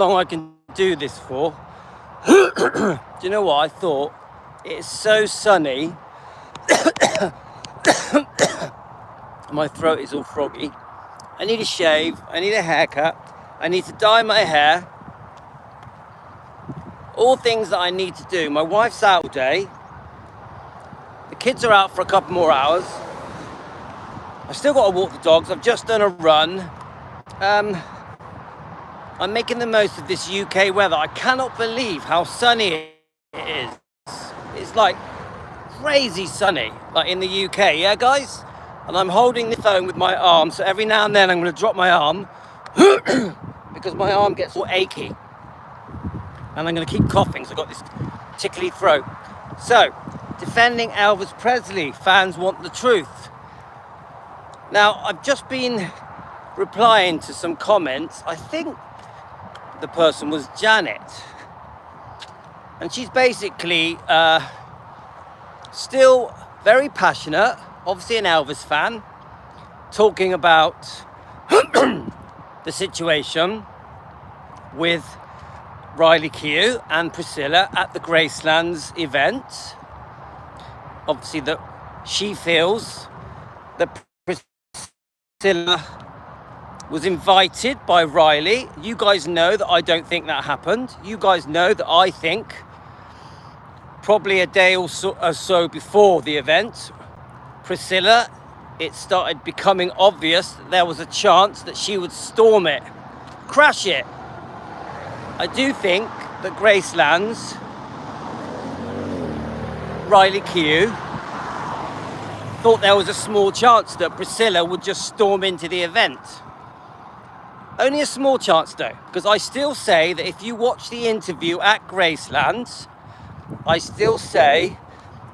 long I can do this for. Do you know what I thought? It's so sunny. My throat is all froggy. I need a shave. I need a haircut. I need to dye my hair. All things that I need to do. My wife's out all day. The kids are out for a couple more hours. I've still got to walk the dogs. I've just done a run. I'm making the most of this UK weather. I cannot believe how sunny it is. It's like crazy sunny, like in the UK, yeah guys? And I'm holding the phone with my arm, so every now and then I'm going to drop my arm because my arm gets all achy. And I'm going to keep coughing, so I've got this tickly throat. So, defending Elvis Presley, fans want the truth. Now, I've just been replying to some comments. I think the person was Janet. And she's basically still very passionate, obviously an Elvis fan, talking about the situation with Riley Keough and Priscilla at the Graceland's event. Obviously that she feels that Priscilla was invited by Riley. You guys know that I don't think that happened. You guys know that I think probably a day or so before the event, Priscilla, it started becoming obvious that there was a chance that she would storm it, crash it. I do think that Graceland's Riley Keough thought there was a small chance that Priscilla would just storm into the event. Only a small chance though, because I still say that if you watch the interview at Graceland, I still say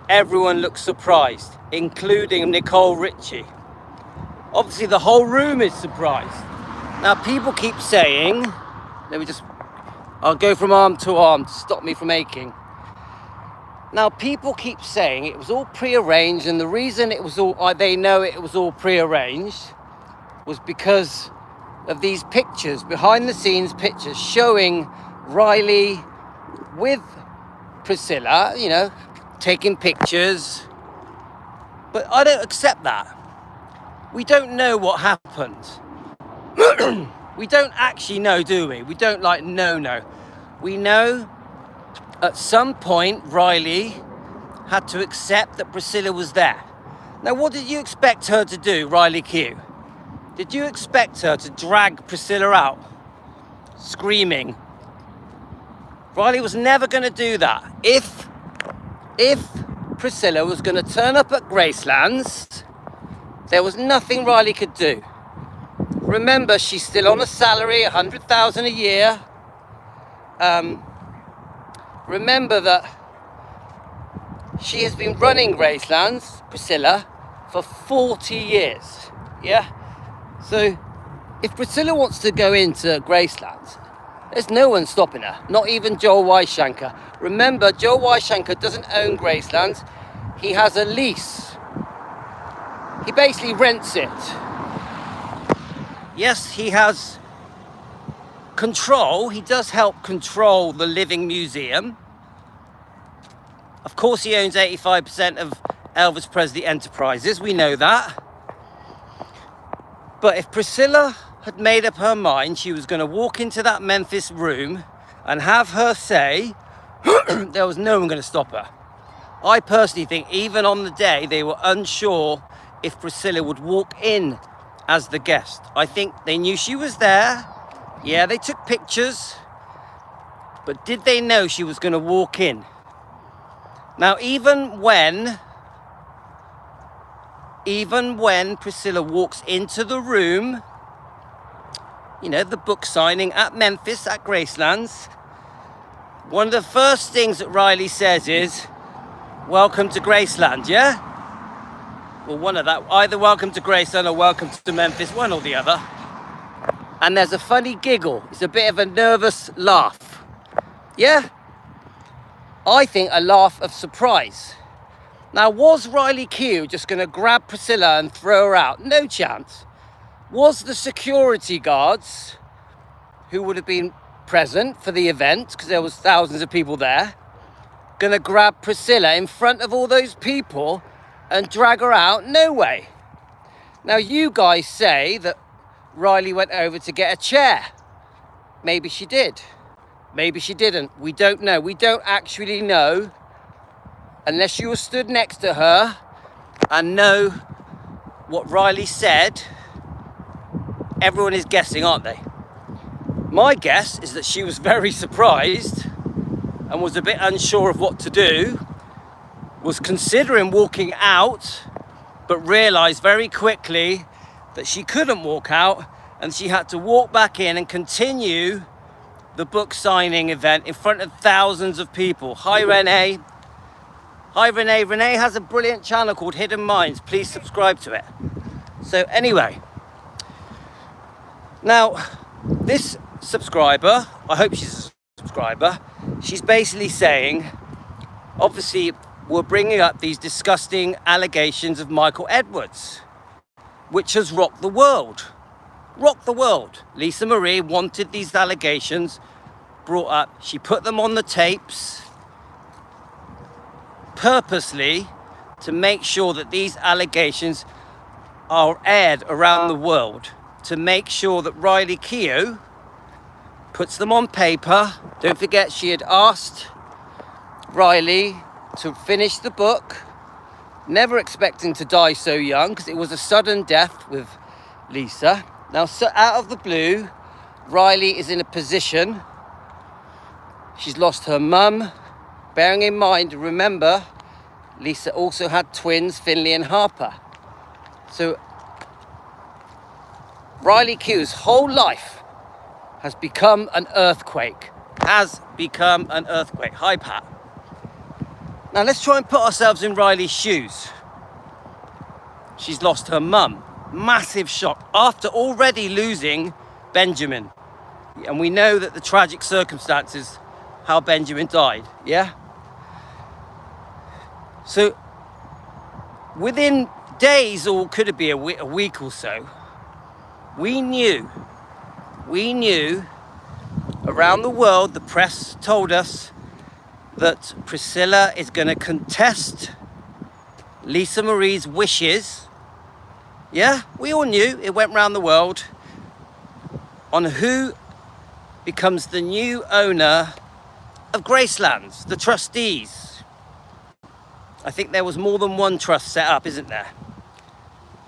everyone looks surprised, including Nicole Richie. Obviously the whole room is surprised. Now people keep saying, I'll go from arm to arm to stop me from aching. Now people keep saying it was all prearranged, and the reason it was all, they know it was all prearranged was because of these pictures, behind the scenes pictures showing Riley with Priscilla, you know, taking pictures. But I don't accept that. We don't know what happened. We don't actually know, do we? We don't know. We know at some point Riley had to accept that Priscilla was there. Now what did you expect her to do, Riley Keough? Did you expect her to drag Priscilla out, screaming? Riley was never going to do that. If Priscilla was going to turn up at Graceland's, there was nothing Riley could do. Remember, she's still on a salary, $100,000 a year. Remember that she has been running Graceland's, Priscilla, for 40 years. Yeah? So, if Priscilla wants to go into Graceland, there's no one stopping her, not even Joel Weisshanker. Remember, Joel Weisshanker doesn't own Graceland. He has a lease. He basically rents it. Yes, he has control. He does help control the Living Museum. Of course, he owns 85% of Elvis Presley Enterprises. We know that. But if Priscilla had made up her mind she was going to walk into that Memphis room and have her say, there was no one going to stop her. I personally think even on the day they were unsure if Priscilla would walk in as the guest. I think they knew she was there. Yeah, they took pictures. But did they know she was going to walk in? Now, even when Priscilla walks into the room, you know, the book signing at Memphis, at Graceland's, one of the first things that Riley says is, welcome to Graceland, yeah? Well, one of that, either welcome to Graceland or welcome to Memphis, one or the other. And there's a funny giggle. It's a bit of a nervous laugh. Yeah? I think a laugh of surprise. Now, was Riley Keough just going to grab Priscilla and throw her out? No chance. Was the security guards, who would have been present for the event, because there was thousands of people there, gonna grab Priscilla in front of all those people and drag her out? No way. Now you guys say that Riley went over to get a chair. Maybe she did. Maybe she didn't. We don't know. We don't actually know unless you were stood next to her and know what Riley said. Everyone is guessing, aren't they? My guess is that she was very surprised and was a bit unsure of what to do, was considering walking out, but realized very quickly that she couldn't walk out and she had to walk back in and continue the book signing event in front of thousands of people. Hi, Renee. Hi, Renee. Renee has a brilliant channel called Hidden Minds. Please subscribe to it. So anyway, now this subscriber, I hope she's a subscriber, she's basically saying, obviously, we're bringing up these disgusting allegations of Michael Edwards, which has rocked the world. Rocked the world. Lisa Marie wanted these allegations brought up. She put them on the tapes purposely to make sure that these allegations are aired around the world, to make sure that Riley Keough puts them on paper. Don't forget, she had asked Riley to finish the book, never expecting to die so young, because it was a sudden death with Lisa. Now, so out of the blue, Riley is in a position, she's lost her mum. Bearing in mind, remember, Lisa also had twins, Finley and Harper. So Riley Keough's whole life has become an earthquake. Has become an earthquake. Hi, Pat. Now let's try and put ourselves in Riley's shoes. She's lost her mum. Massive shock after already losing Benjamin. And we know that the tragic circumstances, how Benjamin died, yeah? So within days, or could it be a week or so, we knew around the world, the press told us that Priscilla is going to contest Lisa Marie's wishes. Yeah, we all knew. It went round the world on who becomes the new owner of Graceland, the trustees. I think there was more than one trust set up, isn't there?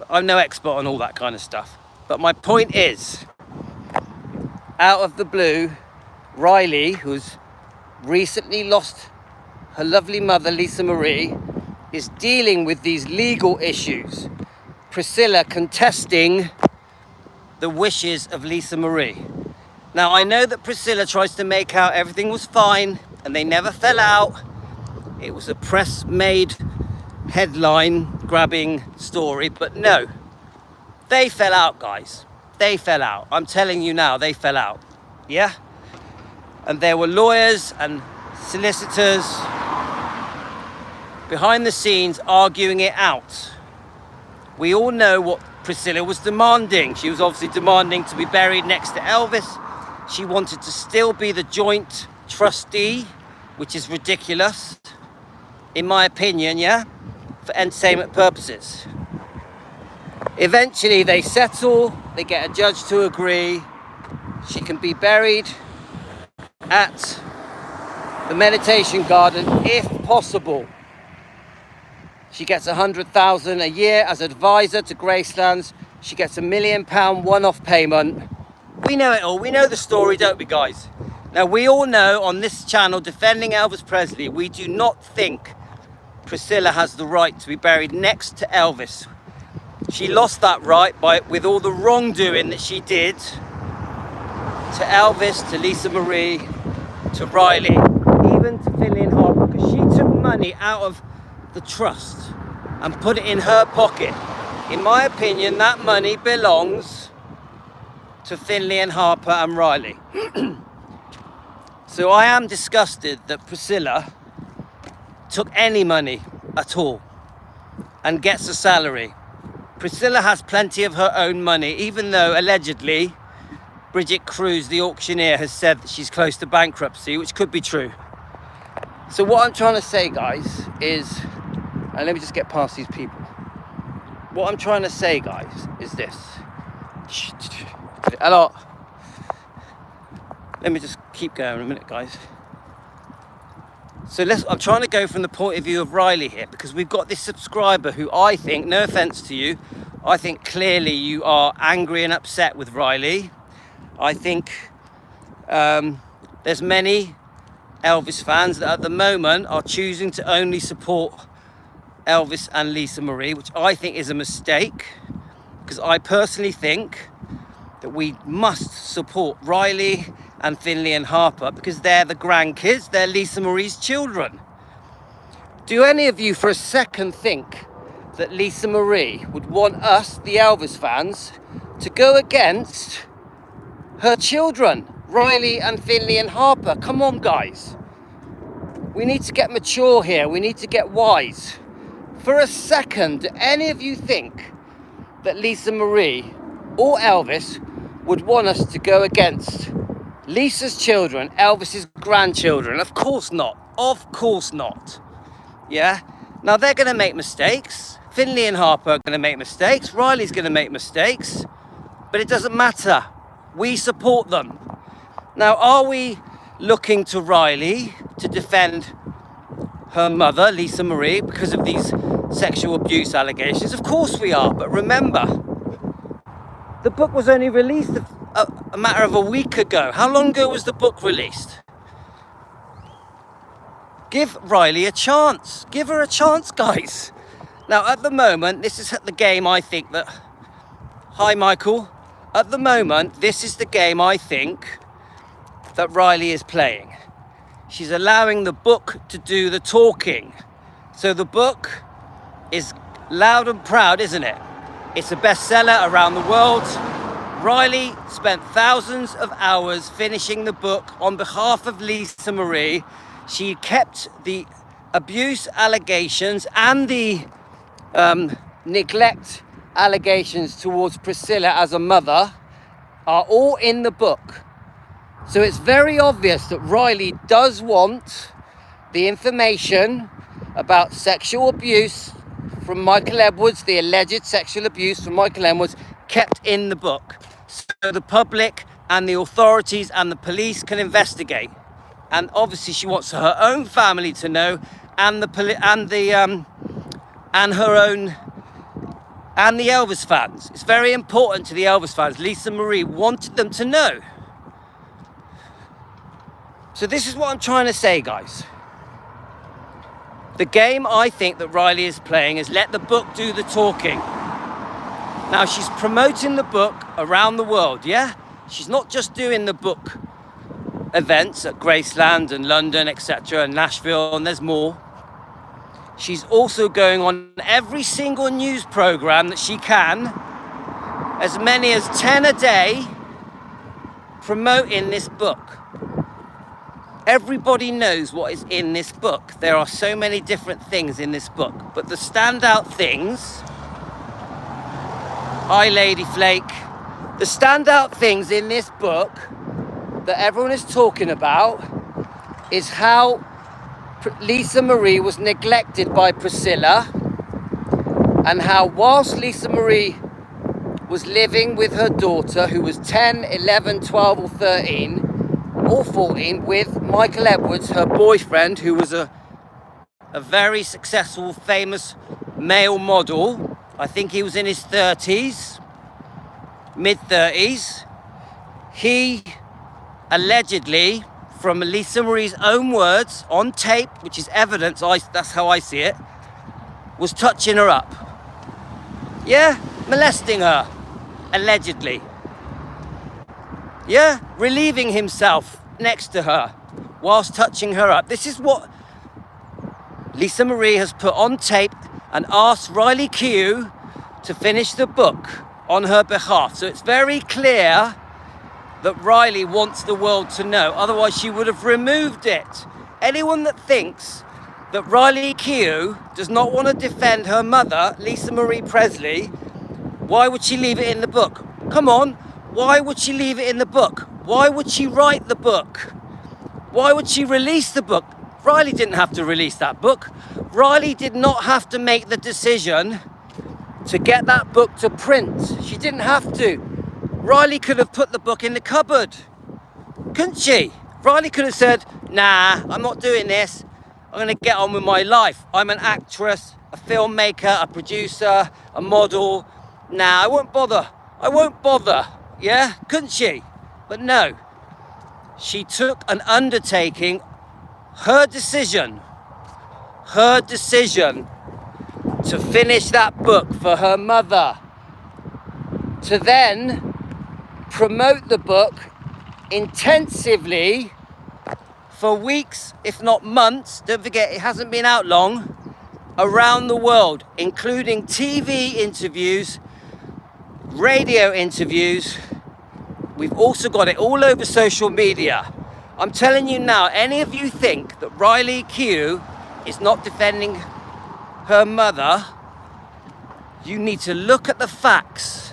But I'm no expert on all that kind of stuff. But my point is, out of the blue, Riley, who's recently lost her lovely mother, Lisa Marie, is dealing with these legal issues. Priscilla contesting the wishes of Lisa Marie. Now, I know that Priscilla tries to make out everything was fine and they never fell out. It was a press-made headline-grabbing story, but no. They fell out, guys. They fell out. I'm telling you now, they fell out. Yeah? And there were lawyers and solicitors behind the scenes arguing it out. We all know what Priscilla was demanding. She was obviously demanding to be buried next to Elvis. She wanted to still be the joint trustee, which is ridiculous, in my opinion, yeah? For entertainment purposes. Eventually they settle, they get a judge to agree. She can be buried at the meditation garden if possible. She gets 100,000 a year as advisor to Graceland. She gets £1 million one-off payment. We know it all. We know the story, don't we, guys? Now, we all know on this channel, Defending Elvis Presley, we do not think Priscilla has the right to be buried next to Elvis. She lost that right with all the wrongdoing that she did to Elvis, to Lisa Marie, to Riley, even to Finley and Harper, because she took money out of the trust and put it in her pocket. In my opinion, that money belongs to Finley and Harper and Riley. So I am disgusted that Priscilla took any money at all and gets a salary. Priscilla has plenty of her own money, even though allegedly Bridget Cruz, the auctioneer, has said that she's close to bankruptcy, which could be true. So what I'm trying to say, guys, is, and let me just get past these people. What I'm trying to say, guys, is this. Hello. Let me just keep going a minute, guys. So I'm trying to go from the point of view of Riley here, because we've got this subscriber who I think, no offense to you, I think clearly you are angry and upset with Riley. I think there's many Elvis fans that at the moment are choosing to only support Elvis and Lisa Marie, which I think is a mistake, because I personally think that we must support Riley and Finley and Harper because they're the grandkids, they're Lisa Marie's children. Do any of you for a second think that Lisa Marie would want us, the Elvis fans, to go against her children, Riley and Finley and Harper? Come on, guys. We need to get mature here. We need to get wise. For a second, do any of you think that Lisa Marie or Elvis would want us to go against Lisa's children, Elvis's grandchildren? Of course not. Of course not. Yeah? Now, they're going to make mistakes. Finley and Harper are going to make mistakes. Riley's going to make mistakes. But it doesn't matter. We support them. Now, are we looking to Riley to defend her mother, Lisa Marie, because of these sexual abuse allegations? Of course we are. But remember, the book was only released a matter of a week ago. How long ago was the book released? Give Riley a chance. Give her a chance, guys. Now, at the moment, this is the game I think that... Hi, Michael. At the moment, this is the game I think that Riley is playing. She's allowing the book to do the talking. So the book is loud and proud, isn't it? It's a bestseller around the world. Riley spent thousands of hours finishing the book on behalf of Lisa Marie. She kept the abuse allegations and the neglect allegations towards Priscilla as a mother are all in the book. So it's very obvious that Riley does want the information about sexual abuse from Michael Edwards, the alleged sexual abuse from Michael Edwards, kept in the book, so the public and the authorities and the police can investigate. And obviously she wants her own family to know, and the Elvis fans. It's very important to the Elvis fans. Lisa Marie wanted them to know. So this is what I'm trying to say, guys. The game I think that Riley is playing is let the book do the talking. Now, she's promoting the book around the world, yeah? She's not just doing the book events at Graceland and London, etc., and Nashville, and there's more. She's also going on every single news program that she can, as many as 10 a day, promoting this book. Everybody knows what is in this book. There are so many different things in this book, but the standout things... Hi, Lady Flake. The standout things in this book that everyone is talking about is how Lisa Marie was neglected by Priscilla, and how whilst Lisa Marie was living with her daughter, who was 10, 11, 12 or 13 or 14, with Michael Edwards, her boyfriend, who was a very successful, famous male model. I think he was in his 30s, mid-30s. He allegedly, from Lisa Marie's own words, on tape, which is evidence, that's how I see it, was touching her up. Yeah, molesting her, allegedly. Yeah, relieving himself next to her whilst touching her up. This is what Lisa Marie has put on tape and asked Riley Keough to finish the book on her behalf. So it's very clear that Riley wants the world to know. Otherwise, she would have removed it. Anyone that thinks that Riley Keough does not want to defend her mother, Lisa Marie Presley, why would she leave it in the book? Come on, why would she leave it in the book? Why would she write the book? Why would she release the book? Riley didn't have to release that book. Riley did not have to make the decision to get that book to print. She didn't have to. Riley could have put the book in the cupboard, couldn't she? Riley could have said, nah, I'm not doing this. I'm gonna get on with my life. I'm an actress, a filmmaker, a producer, a model. Nah, I won't bother. I won't bother, yeah? Couldn't she? But no, she took an undertaking, her decision to finish that book for her mother, to then promote the book intensively for weeks, if not months. Don't forget, it hasn't been out long, around the world, including TV interviews, radio interviews. We've also got it all over social media. I'm telling you now, any of you think that Riley Keough is not defending her mother, you need to look at the facts.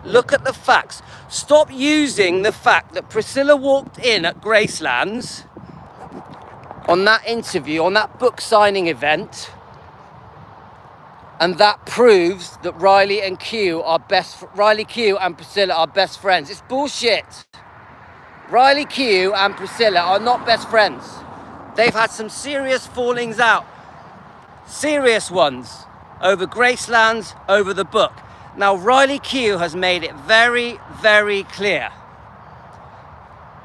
Look at the facts. Stop using the fact that Priscilla walked in at Graceland's on that interview, on that book signing event, and that proves that Riley Keough and Priscilla are best friends. It's bullshit. Riley Keough and Priscilla are not best friends. They've had some serious fallings out. Serious ones. Over Graceland, over the book. Now, Riley Keough has made it very, very clear.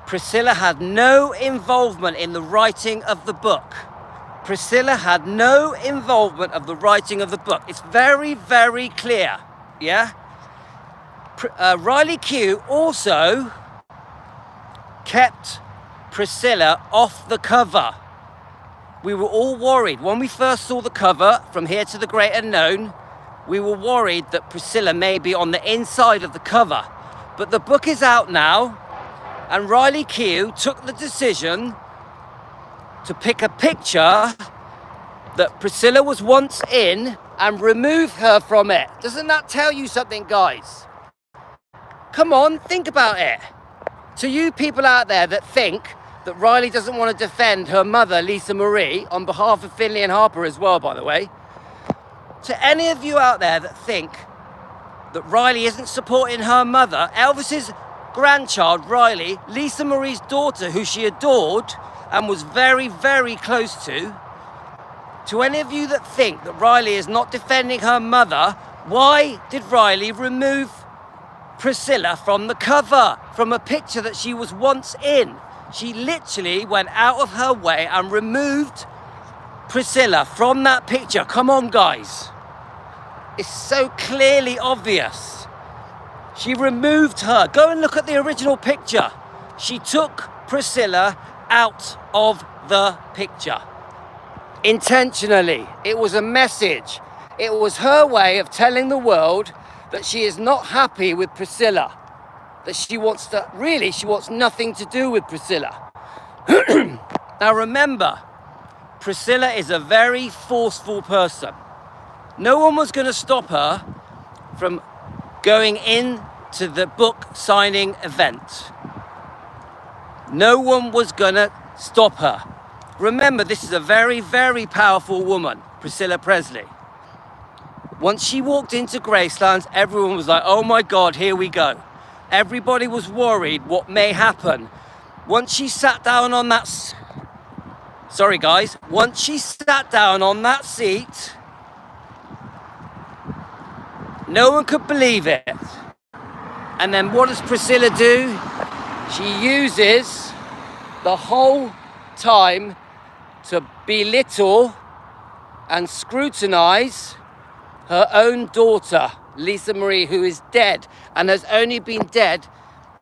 Priscilla had no involvement in the writing of the book. Priscilla had no involvement of the writing of the book. It's very, very clear, yeah? Riley Keough also kept Priscilla off the cover. We were all worried. When we first saw the cover, From Here to the Great Unknown, we were worried that Priscilla may be on the inside of the cover. But the book is out now, and Riley Keough took the decision to pick a picture that Priscilla was once in and remove her from it. Doesn't that tell you something, guys? Come on, think about it. To you people out there that think that Riley doesn't want to defend her mother, Lisa Marie, on behalf of Finley and Harper as well, by the way. To any of you out there that think that Riley isn't supporting her mother, Elvis's grandchild, Riley, Lisa Marie's daughter, who she adored and was very, very close to any of you that think that Riley is not defending her mother, why did Riley remove Priscilla from the cover, from a picture that she was once in? She literally went out of her way and removed Priscilla from that picture. Come on, guys. It's so clearly obvious. She removed her. Go and look at the original picture. She took Priscilla out of the picture. Intentionally. It was a message. It was her way of telling the world that she is not happy with Priscilla. That she wants nothing to do with Priscilla. Now remember, Priscilla is a very forceful person. No one was going to stop her from going into the book signing event. No one was going to stop her. Remember, this is a very, very powerful woman, Priscilla Presley. Once she walked into Graceland, everyone was like, oh my God, here we go. Everybody was worried what may happen. Once she sat down on that... Sorry, guys. Once she sat down on that seat, no one could believe it. And then what does Priscilla do? She uses the whole time to belittle and scrutinize her own daughter, Lisa Marie, who is dead and has only been dead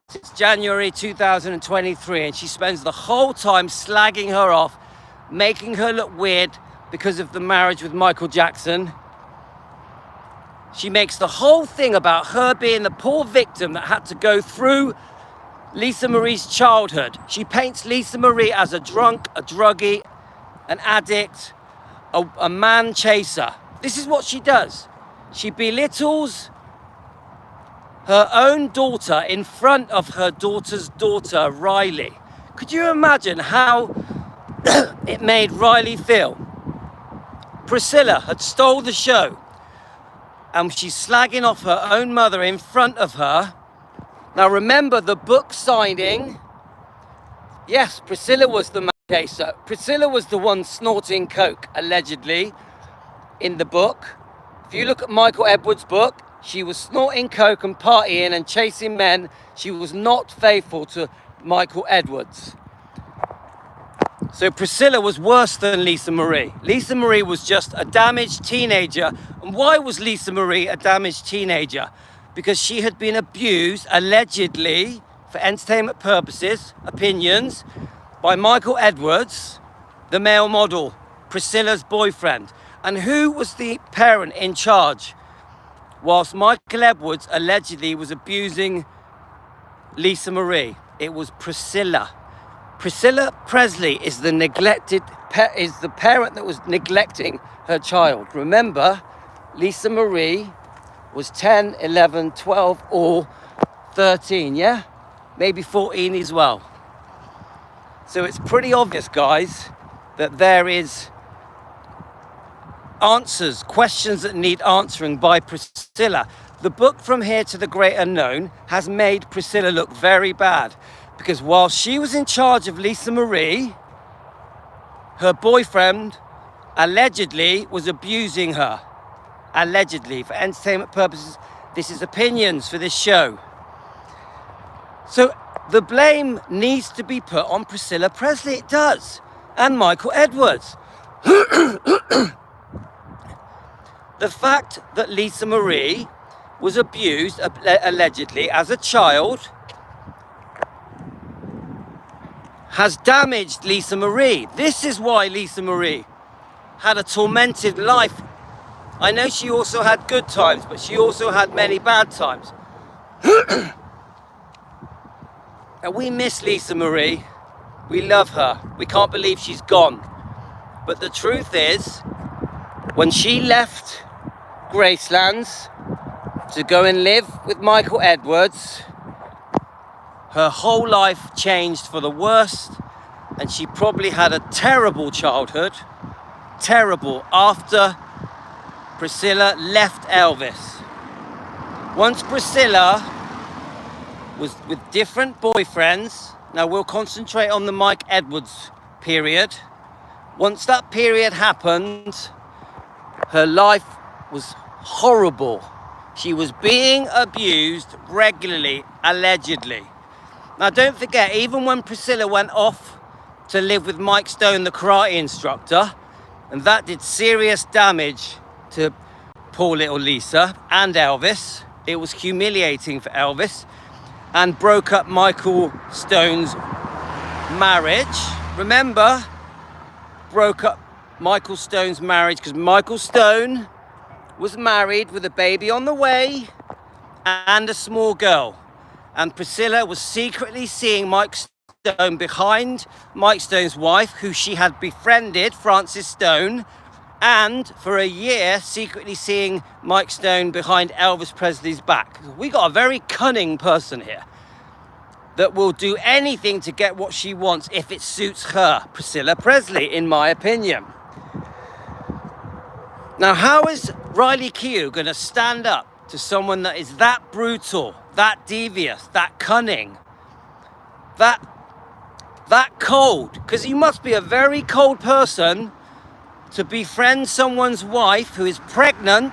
since January 2023. And she spends the whole time slagging her off, making her look weird because of the marriage with Michael Jackson. She makes the whole thing about her being the poor victim that had to go through Lisa Marie's childhood. She paints Lisa Marie as a drunk, a druggie, an addict, a man chaser. This is what she does. She belittles her own daughter in front of her daughter's daughter, Riley. Could you imagine how it made Riley feel? Priscilla had stole the show and she's slagging off her own mother in front of her. Now remember the book signing. Yes, Priscilla was the chaser. Priscilla was the one snorting coke, allegedly, in the book. If you look at Michael Edwards' book, she was snorting coke and partying and chasing men. She was not faithful to Michael Edwards. So Priscilla was worse than Lisa Marie. Lisa Marie was just a damaged teenager. And why was Lisa Marie a damaged teenager? Because she had been abused, allegedly, for entertainment purposes, opinions, by Michael Edwards, the male model, Priscilla's boyfriend. And who was the parent in charge whilst Michael Edwards allegedly was abusing Lisa Marie? It was Priscilla. Priscilla Presley is the parent that was neglecting her child. Remember, Lisa Marie was 10, 11, 12, or 13, yeah? Maybe 14 as well. So it's pretty obvious, guys, that there is answers, questions that need answering by Priscilla. The book From Here to the Great Unknown has made Priscilla look very bad, because while she was in charge of Lisa Marie, her boyfriend allegedly was abusing her. Allegedly, for entertainment purposes. This is opinions for this show. So the blame needs to be put on Priscilla Presley. It does. And Michael Edwards. The fact that Lisa Marie was abused allegedly as a child has damaged Lisa Marie. This is why Lisa Marie had a tormented life. I know she also had good times, but she also had many bad times. And we miss Lisa Marie. We love her. We can't believe she's gone. But the truth is, when she left Graceland to go and live with Michael Edwards, her whole life changed for the worst, and she probably had a terrible childhood. Terrible, after Priscilla left Elvis. Once Priscilla was with different boyfriends, now we'll concentrate on the Mike Edwards period. Once that period happened, her life was horrible. She was being abused regularly, allegedly. Now don't forget, even when Priscilla went off to live with Mike Stone, the karate instructor, and that did serious damage to poor little Lisa and Elvis. It was humiliating for Elvis and broke up Michael Stone's marriage. Remember, broke up Michael Stone's marriage because Michael Stone was married with a baby on the way and a small girl. And Priscilla was secretly seeing Mike Stone behind Mike Stone's wife, who she had befriended, Frances Stone, and for a year secretly seeing Mike Stone behind Elvis Presley's back. We got a very cunning person here that will do anything to get what she wants if it suits her, Priscilla Presley, in my opinion. Now, how is Riley Keough going to stand up to someone that is that brutal, that devious, that cunning, that cold? Because you must be a very cold person to befriend someone's wife who is pregnant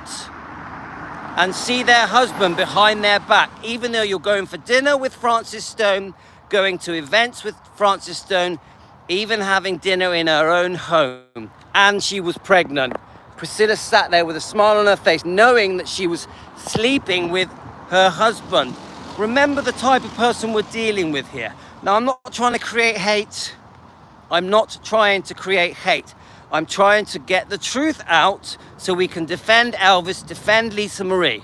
and see their husband behind their back, even though you're going for dinner with Frances Stone, going to events with Frances Stone, even having dinner in her own home, and she was pregnant. Priscilla sat there with a smile on her face, knowing that she was sleeping with her husband. Remember the type of person we're dealing with here. Now, I'm not trying to create hate. I'm trying to get the truth out so we can defend Elvis, defend Lisa Marie,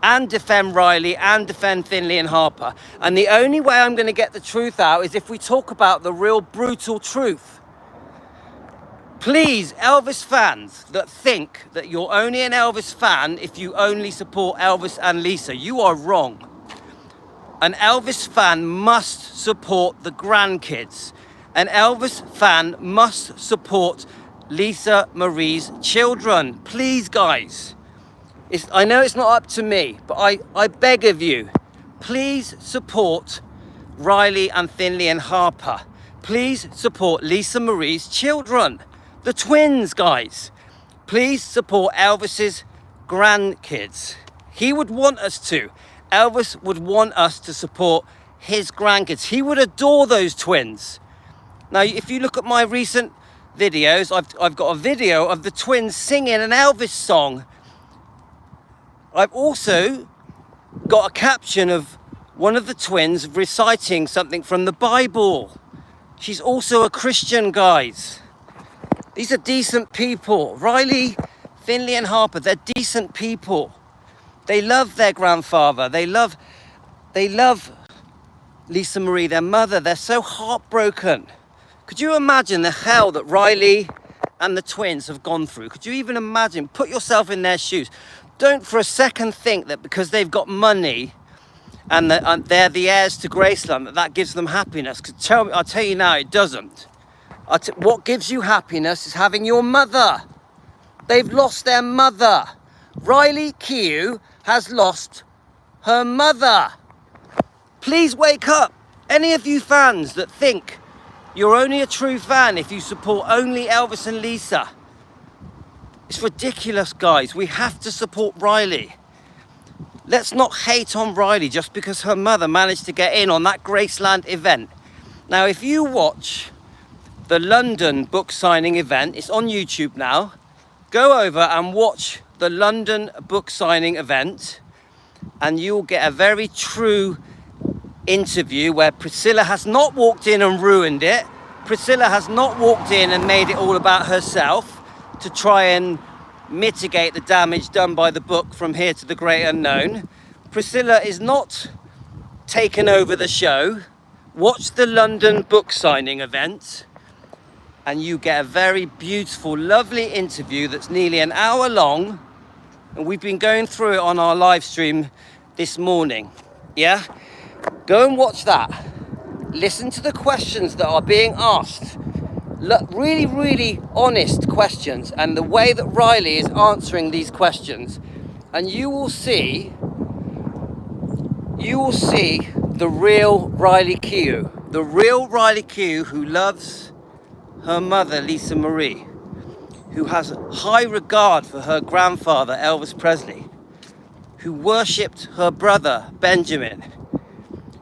and defend Riley, and defend Finley and Harper. And the only way I'm going to get the truth out is if we talk about the real brutal truth. Please, Elvis fans that think that you're only an Elvis fan if you only support Elvis and Lisa, you are wrong. An Elvis fan must support the grandkids. An Elvis fan must support Lisa Marie's children. Please, guys. I know it's not up to me, but I beg of you, please support Riley and Finley and Harper. Please support Lisa Marie's children. The twins, guys. Please support Elvis's grandkids. He would want us to. Elvis would want us to support his grandkids. He would adore those twins. Now, if you look at my recent videos, I've got a video of the twins singing an Elvis song. I've also got a caption of one of the twins reciting something from the Bible. She's also a Christian, guys. These are decent people. Riley, Finley and Harper, they're decent people. They love their grandfather. They love Lisa Marie, their mother. They're so heartbroken. Could you imagine the hell that Riley and the twins have gone through? Could you even imagine? Put yourself in their shoes. Don't for a second think that because they've got money and they're the heirs to Graceland, that gives them happiness. Because I'll tell you now, it doesn't. What gives you happiness is having your mother. They've lost their mother. Riley Keough has lost her mother. Please wake up. Any of you fans that think you're only a true fan if you support only Elvis and Lisa. It's ridiculous, guys. We have to support Riley. Let's not hate on Riley just because her mother managed to get in on that Graceland event. Now, if you watch the London book signing event, it's on YouTube now. Go over and watch the London book signing event and you'll get a very true interview where Priscilla has not walked in and ruined it. Priscilla has not walked in and made it all about herself to try and mitigate the damage done by the book From Here to the Great Unknown. Priscilla is not taken over the show. Watch the London book signing event and you get a very beautiful, lovely interview that's nearly an hour long. And we've been going through it on our live stream this morning. Yeah? Go and watch that. Listen to the questions that are being asked. Look, really, really honest questions, and the way that Riley is answering these questions. And you will see the real Riley Keough. The real Riley Keough who loves her mother, Lisa Marie, who has high regard for her grandfather, Elvis Presley, who worshipped her brother, Benjamin,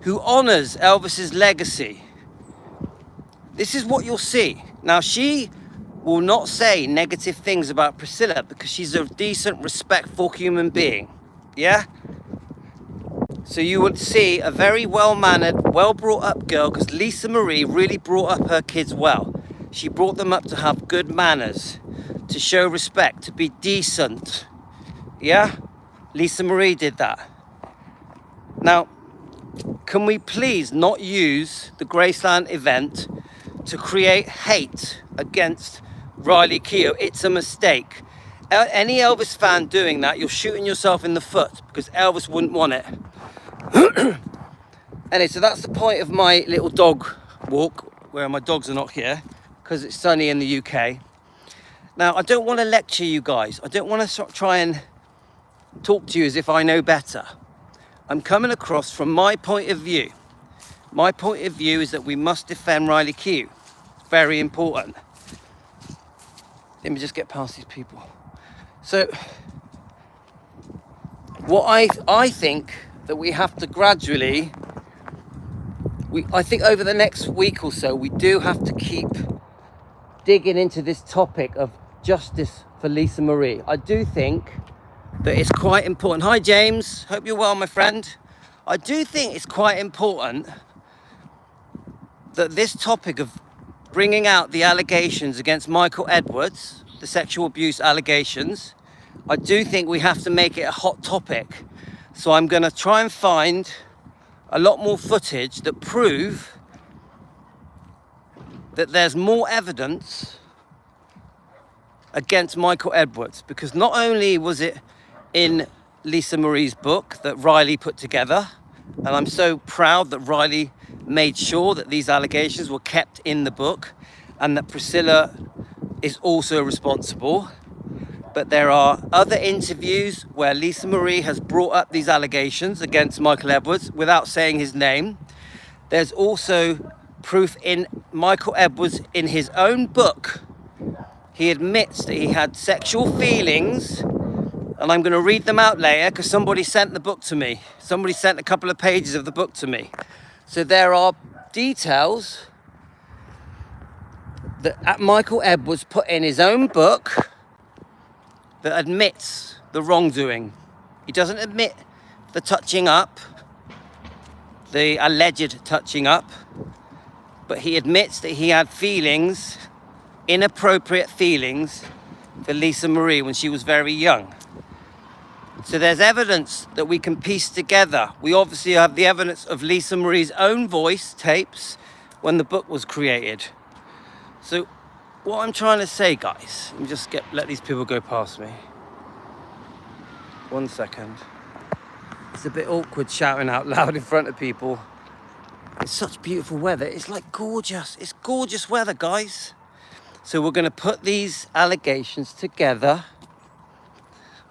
who honors Elvis's legacy. This is what you'll see. Now, she will not say negative things about Priscilla because she's a decent, respectful human being. Yeah? So you would see a very well-mannered, well-brought-up girl, because Lisa Marie really brought up her kids well. She brought them up to have good manners, to show respect, to be decent. Yeah? Lisa Marie did that. Now, can we please not use the Graceland event to create hate against Riley Keough? It's a mistake. Any Elvis fan doing that, you're shooting yourself in the foot because Elvis wouldn't want it. Anyway, so that's the point of my little dog walk, where my dogs are not here because it's sunny in the UK. Now, I don't want to lecture you guys. I don't want to try and talk to you as if I know better. I'm coming across from my point of view. My point of view is that we must defend Riley Keough. It's very important. Let me just get past these people. So, what I think that we have to gradually, I think over the next week or so, we do have to keep digging into this topic of justice for Lisa Marie. I do think that it's quite important. Hi James, hope you're well, my friend. I do think it's quite important that this topic of bringing out the allegations against Michael Edwards, the sexual abuse allegations, I do think we have to make it a hot topic. So I'm going to try and find a lot more footage that prove that there's more evidence against Michael Edwards, because not only was it in Lisa Marie's book that Riley put together, and I'm so proud that Riley made sure that these allegations were kept in the book and that Priscilla is also responsible, but there are other interviews where Lisa Marie has brought up these allegations against Michael Edwards without saying his name. There's also proof in Michael Edwards in his own book. He admits that he had sexual feelings, and I'm going to read them out later because somebody sent the book to me. Somebody sent a couple of pages of the book to me. So there are details that Michael Edwards put in his own book that admits the wrongdoing. He doesn't admit the touching up, the alleged touching up, but he admits that he had feelings, inappropriate feelings, for Lisa Marie when she was very young. So there's evidence that we can piece together. We obviously have the evidence of Lisa Marie's own voice tapes when the book was created. So what I'm trying to say, guys, let me just let these people go past me. 1 second. It's a bit awkward shouting out loud in front of people. It's such beautiful weather. It's like gorgeous. It's gorgeous weather, guys. So we're going to put these allegations together.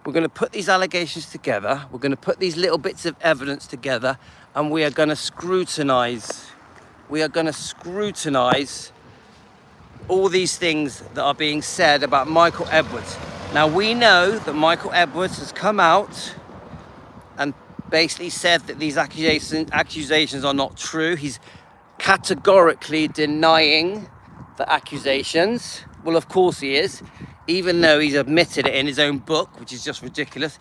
We're going to put these allegations together. We're going to put these little bits of evidence together, and we are going to scrutinize. We are going to scrutinize all these things that are being said about Michael Edwards. Now, we know that Michael Edwards has come out and basically said that these accusations are not true. He's categorically denying the accusations. Well, of course he is, even though he's admitted it in his own book, which is just ridiculous.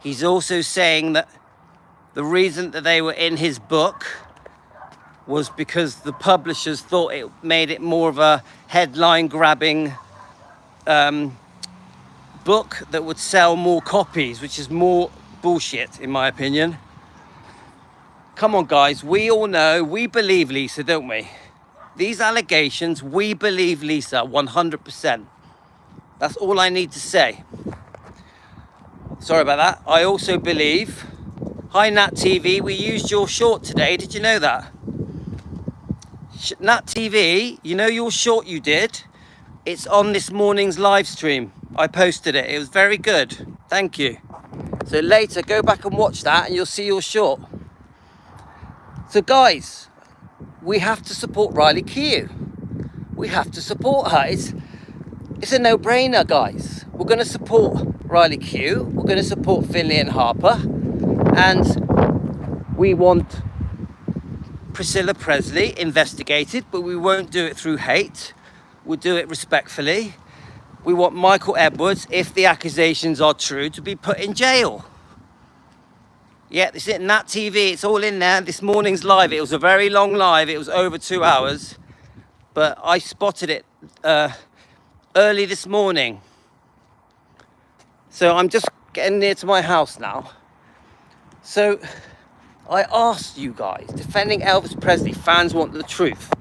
He's also saying that the reason that they were in his book was because the publishers thought it made it more of a headline-grabbing book that would sell more copies, which is more bullshit, in my opinion. Come on, guys, we all know, we believe Lisa, don't we? These allegations, we believe Lisa 100%. That's all I need to say. Sorry about that. I also believe... Hi, Nat TV. We used your short today. Did you know that? Nat TV, you know your short you did? It's on this morning's live stream. I posted it. It was very good. Thank you. So later, go back and watch that and you'll see your short. So guys, we have to support Riley Keough. We have to support her. It's a no-brainer, guys. We're going to support Riley Keough. We're going to support Finlay and Harper. And we want Priscilla Presley investigated, but we won't do it through hate. We'll do it respectfully. We want Michael Edwards, if the accusations are true, to be put in jail. Yeah, this is Nat TV. It's all in there. This morning's live. It was a very long live. It was over 2 hours. But I spotted it early this morning. So I'm just getting near to my house now. So I asked you guys, defending Elvis Presley, fans want the truth.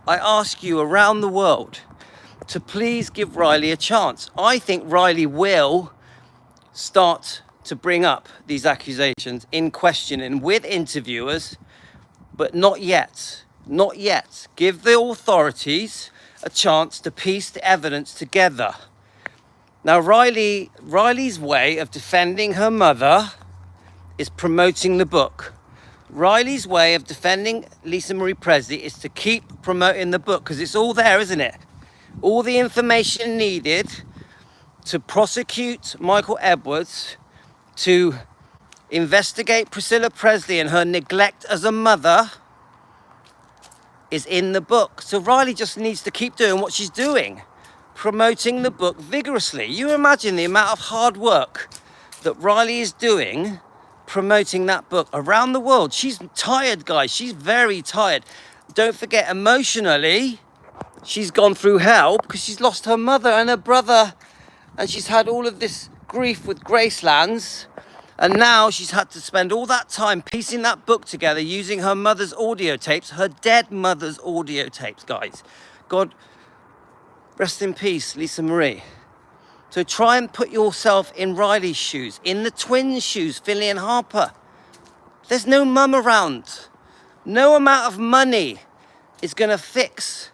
I ask you around the world to please give Riley a chance. I think Riley will start to bring up these accusations in questioning with interviewers, but not yet. Not yet. Give the authorities a chance to piece the evidence together. Now, Riley's way of defending her mother is promoting the book. Riley's way of defending Lisa Marie Presley is to keep promoting the book, because it's all there, isn't it? All the information needed to prosecute Michael Edwards, to investigate Priscilla Presley and her neglect as a mother, is in the book. So Riley just needs to keep doing what she's doing, promoting the book vigorously. You imagine the amount of hard work that Riley is doing promoting that book around the world. She's tired, guys. She's very tired. Don't forget, emotionally, she's gone through hell because she's lost her mother and her brother, and she's had all of this grief with Graceland, and now she's had to spend all that time piecing that book together using her mother's audio tapes, her dead mother's audio tapes, guys. God rest in peace, Lisa Marie. So try and put yourself in Riley's shoes, in the twins' shoes, Finley and Harper. There's no mum around. No amount of money is going to fix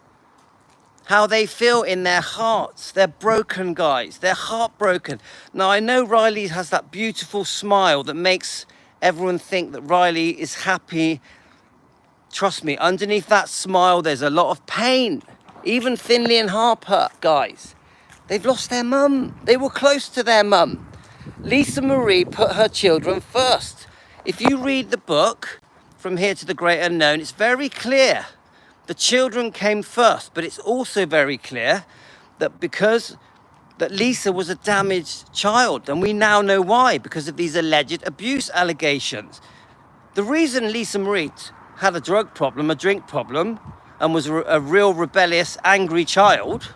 how they feel in their hearts. They're broken, guys. They're heartbroken. Now, I know Riley has that beautiful smile that makes everyone think that Riley is happy. Trust me, underneath that smile, there's a lot of pain. Even Finley and Harper, guys, they've lost their mum. They were close to their mum. Lisa Marie put her children first. If you read the book, From Here to the Great Unknown, it's very clear. The children came first, but it's also very clear that because that Lisa was a damaged child, and we now know why, because of these alleged abuse allegations. The reason Lisa Marie had a drug problem, a drink problem, and was a real rebellious, angry child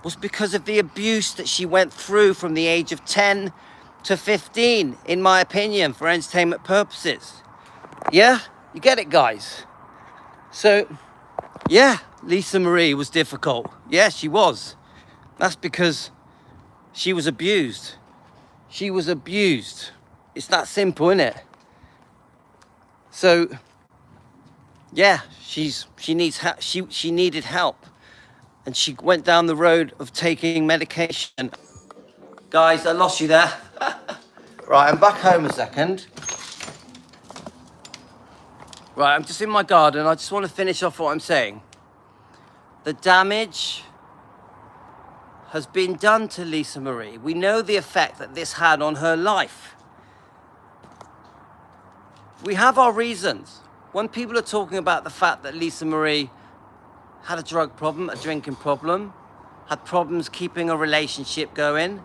was because of the abuse that she went through from the age of 10 to 15, in my opinion, for entertainment purposes. Yeah, you get it, guys. So, yeah, Lisa Marie was difficult. Yeah, she was. That's because she was abused. She was abused. It's that simple, isn't it? So, yeah, she needed help, and she went down the road of taking medication. Guys, I lost you there. Right, I'm back home a second. Right, I'm just in my garden. I just want to finish off what I'm saying. The damage has been done to Lisa Marie. We know the effect that this had on her life. We have our reasons. When people are talking about the fact that Lisa Marie had a drug problem, a drinking problem, had problems keeping a relationship going,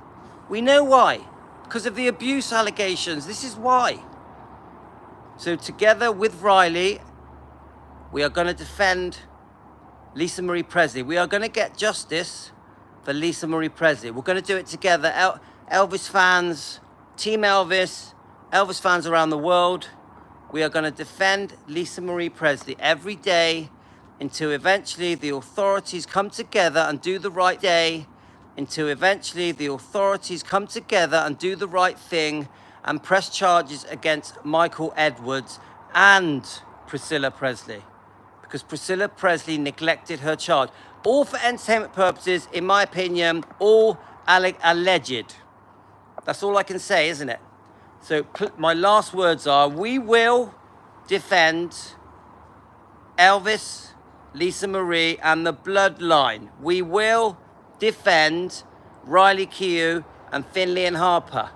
we know why. Because of the abuse allegations. This is why. So together with Riley, we are going to defend Lisa Marie Presley. We are going to get justice for Lisa Marie Presley. We're going to do it together. Elvis fans, Team Elvis, Elvis fans around the world. We are going to defend Lisa Marie Presley every day until eventually the authorities come together and do the right day, until eventually the authorities come together and do the right thing and press charges against Michael Edwards and Priscilla Presley. Because Priscilla Presley neglected her child. All for entertainment purposes, in my opinion, all alleged. That's all I can say, isn't it? So my last words are, we will defend Elvis, Lisa Marie, and the bloodline. We will defend Riley Keough and Finley and Harper.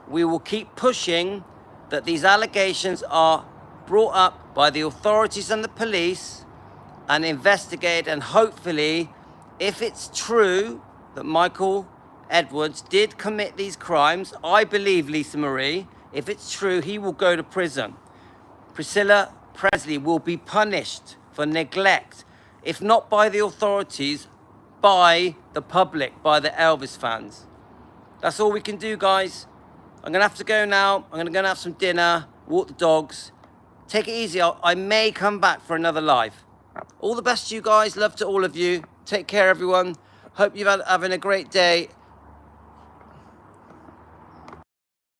We will keep pushing that these allegations are brought up by the authorities and the police and investigated, and hopefully, if it's true that Michael Edwards did commit these crimes, I believe Lisa Marie, if it's true, he will go to prison. Priscilla Presley will be punished for neglect, if not by the authorities, by the public, by the Elvis fans. That's all we can do, guys. I'm going to have to go now. I'm going to go and have some dinner, walk the dogs. Take it easy. I may come back for another live. All the best to you guys. Love to all of you. Take care, everyone. Hope you're having a great day.